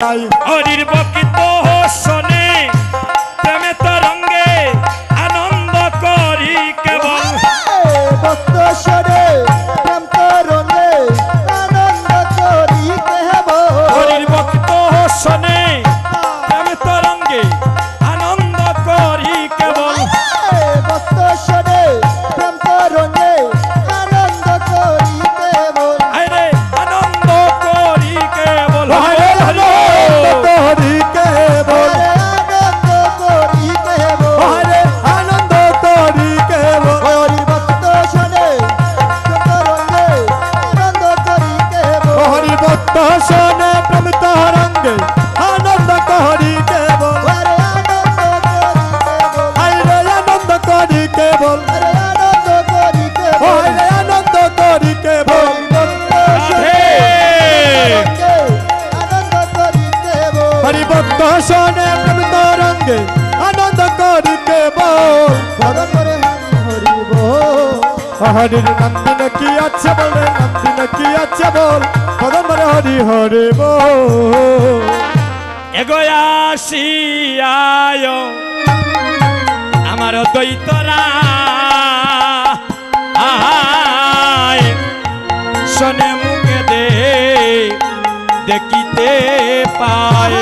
হরির বকিত শোনে প্রেমে তরঙ্গে আনন্দ করি কেবল ভক্ত শোনে প্রেম তরঙ্গে আনন্দ করি কেবল হরির বকিত শোনে প্রেমে তরঙ্গে আনন্দ করি কেবল ভক্ত শোনে প্রেম তরঙ্গে আনন্দ করি কেবল আরে আনন্দ করি কেবল হরি কেবল আনন্দ করি কেবল হরে আনন্দ করি কেবল হরি ভক্ত শোনে প্রেম তরঙ্গে আনন্দ করি কেবল হরি ভক্ত শোনে প্রেম তরঙ্গে আনন্দ করি কেবল হরে আনন্দ করি কেবল হরে আনন্দ করি কেবল হরে আনন্দ করি কেবল হরি ভক্ত শোনে প্রেম তরঙ্গে আনন্দ করি কেবল হরির নন্দিন কি আছে বলে নন্দিন কি আছে বল পদমরে হরি হরে বল এগোয়াশিয়ায় আমার দৈতরা শোনে মুখে দেখিতে পায়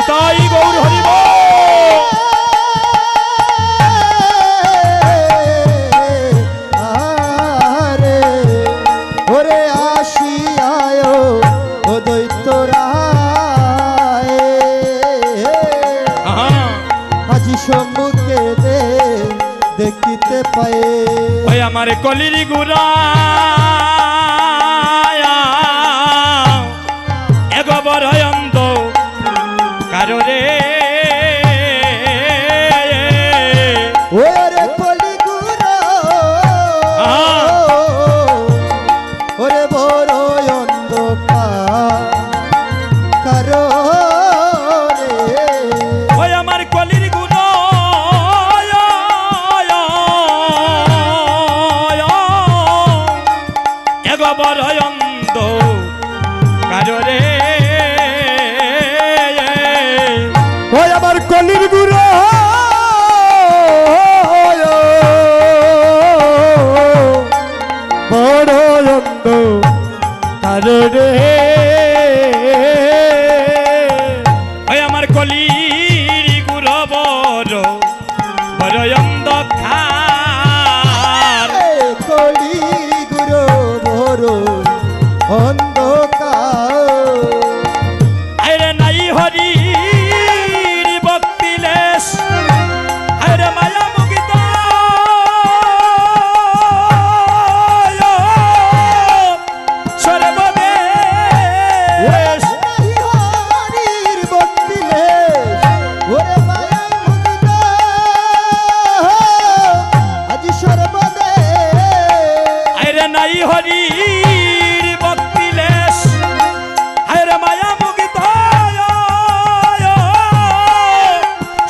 তাই গৌর হরিব ওরে আসিয়ায় ও দৈত্যরায় আজি সম্মুখে দেখিতে পায়ে ওই আমার কলির গুড়া এগোবর অন্ত কারো রে ওরে কলিগুড়া ওরে বড় অন্ধকার কারো রে ওই আমার কলির গুড়া এগোবর অন্ত কারো রে ওই আমার কলির গুরু বড় অন্ধ তার রে ওই আমার কলির গুড় বড় বড় অন্ধকার কলিগুড়ো বড় অন্ধকার আরে নাই হরির ভক্তিলেশ আরে মায়া মুগিত সর্বদেশ হরির ভক্তিলে ওরে মায়া মুদিত আজি সর্বদে আরে নাই হরির ভক্তিলেশ আরে মায়া মুগিত হরে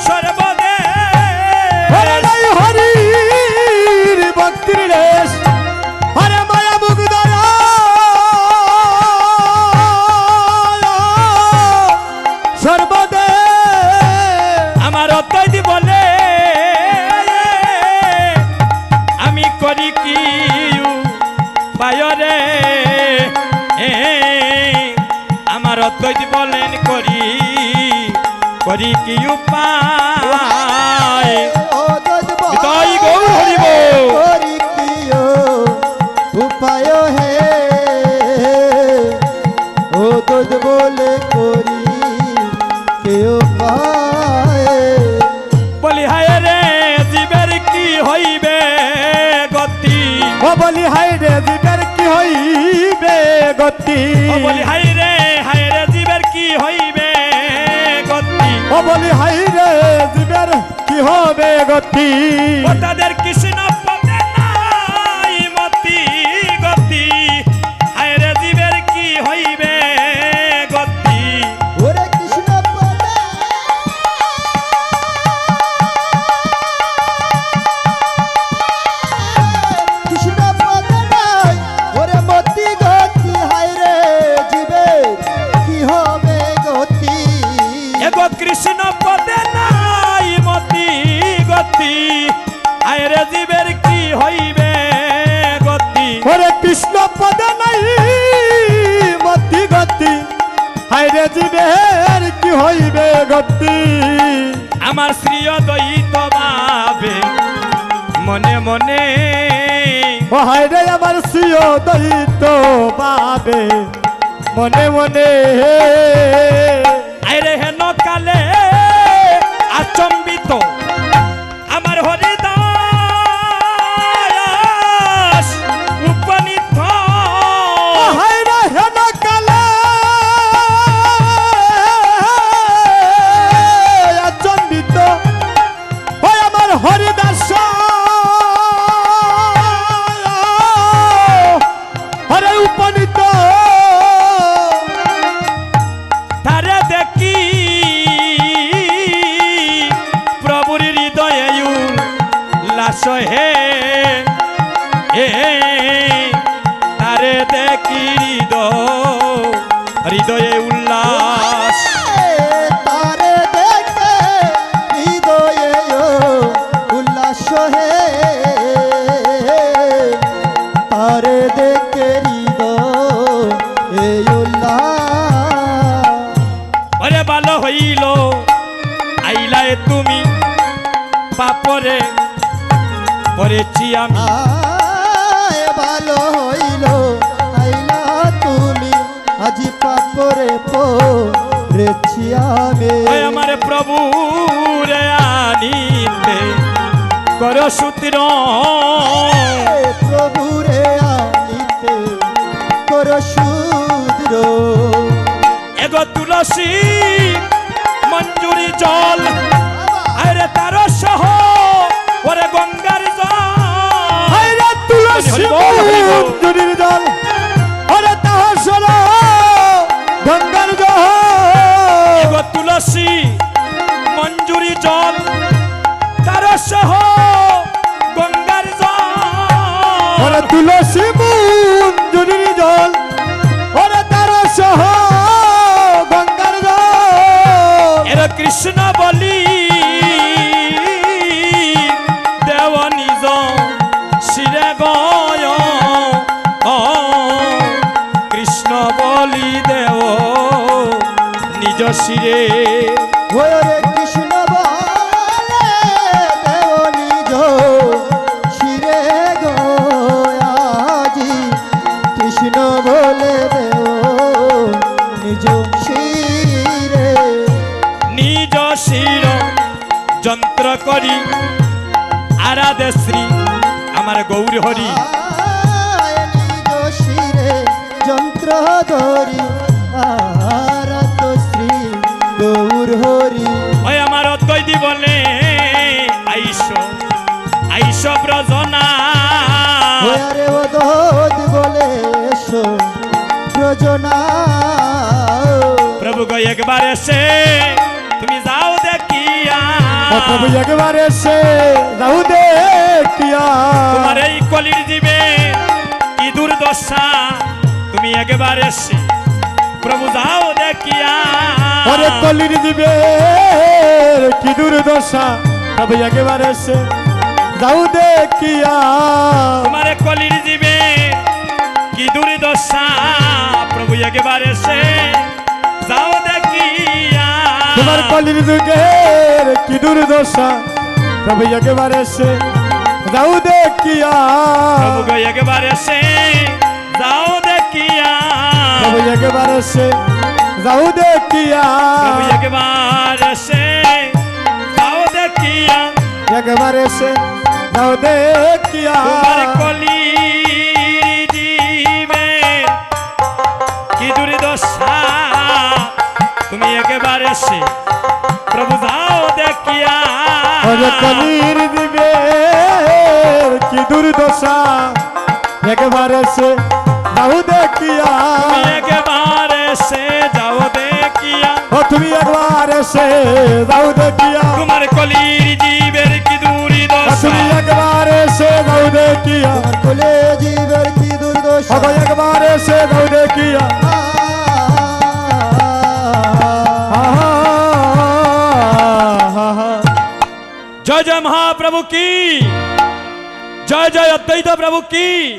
সর্বদেশ নাই হরির ভক্তির রেশ হরে মায়া মুগ্ধর সর্বদে আমার অদ্বৈত বলে আমি করি কি পায়রে আমার অদ্বৈত বলেন করি কি উপায় তাই গৌর হরিব করি কিও উপায় হে ও তোদ বলে করি কেউ পায় বলি হায় রে জীবের কি হইবে গতি ও বলি হাই রে জীবের কি হইবে গতি ও বলি হায় রে জীবের কি হইবে গতি ও বলি হাই রে জীবের কি হবে গতি ও তাদের কৃষ্ণ পদে নাই মতি গতি হায় রে জীবের কি হইবে গতি ওরে কৃষ্ণ পদে কৃষ্ণ পদে নাই ওরে মতি গতি হায় রে জীবে কি হবে গো গতি আয়রে জীবের কি হইবে গতি ওরে কৃষ্ণ পদে নাই মতি গতি হায়রে জীবের কি হইবে গতি আমার শ্রীয় দ্বৈত ভাবে মনে মনে ও হায়রে আমার সিও দৈত বাবে মনে মনে আয়রে হেন কালে আচম্বিত আমার হরিদাস উপনীত হায়রে হেন কালে আচম্বিত ওই আমার হরিদাস হরে উপনীত তারে দেখি প্রভুর হৃদয়ে উল্লাস হে তারে দেখি হৃদয়ে উল্লাস তারে দেখে হৃদয়ে উল্লাস হে তারে দেখে হৃদয়ে উল্লাস ওরে ভালো হইল আইলায় তুমি পাপরে পড়েছি আমি আয় ভালো হইল আইলা তুমি আজি পাপরে পড়েছি আমি ওই আমার প্রভু রে আনিতে কর সূত্র প্রভু রে আনিতে কর শুদ্র এগো তুলসী মঞ্জুরি জল আরে তার সহ ওরে গঙ্গার জল হায়রে তুলসী মঞ্জুরির জল ওরে তাহার সর গঙ্গার জল এগো তুলসী মঞ্জুরি জল তার সহ গঙ্গার ওরে জল তুলসী মঞ্জুরির জল ওরে তার সহ গঙ্গার জল এর কৃষ্ণ বলি দেব নিজ শিরে গয় কৃষ্ণ বলি দেব নিজ শিরে হরে কৃষ্ণ বলে দেব নিজ শিরে গয়াজি কৃষ্ণ বলে দেব নিজ শিরে নিজ শির যন্ত্র করি আরাধে শ্রী আমার গৌর হরি আয় নিজ শিরে যন্ত্র ধরি আরাত শ্রী গৌর হরি ওই আমার অদ্বৈতী বলে আইস আইস ব্রজনা হরে ওদোদ বলে এসো প্রজনা প্রভু গো একবার এসে তুমি যাও দেখিয়া ও প্রভু একবার এসে যাও দেখিয়া তোমার এই কলির জীবে কি দুর্দশা তুমি একবার এসে প্রভু যাও দেখিয়া ওরে কলির দিবে কি দুর্দশা প্রভু একবার এসে যাও দেখিয়া তোমার কলির জীবে কি দুর্দশা প্রভু একবার এসে যাও দেখিয়া তোমার কলির যুগের কি দুর্দশা প্রভু একবার এসে যাও দেখিয়া প্রভু গো একবার এসে যাও দেখিয়া প্রভু একবার এসে যাও দেখিয়া প্রভু একবার এসে যাও দেখিয়া একবার এসে যাও দেখিয়া তোমার কলির জীবে কি দুর্দশা তুমি একবার এসে প্রভু যাও দেখিয়া ওরে কলির দিবে কি দুর্দশা একবার এসে যাও দেখিয়া তুমি একবার এসে যাও দেখিয়া ও তুমি একবার এসে যাও দেখিয়া তোমার কলির জীবের কি ও দুর্দশা তুমি একবার এসে যাও দেখিয়া তোমার কোলে জীবের কি দুর্দশা ও একবার এসে যাও দেখিয়া जय जय महाप्रभु की जय जय अद्वैत प्रभु की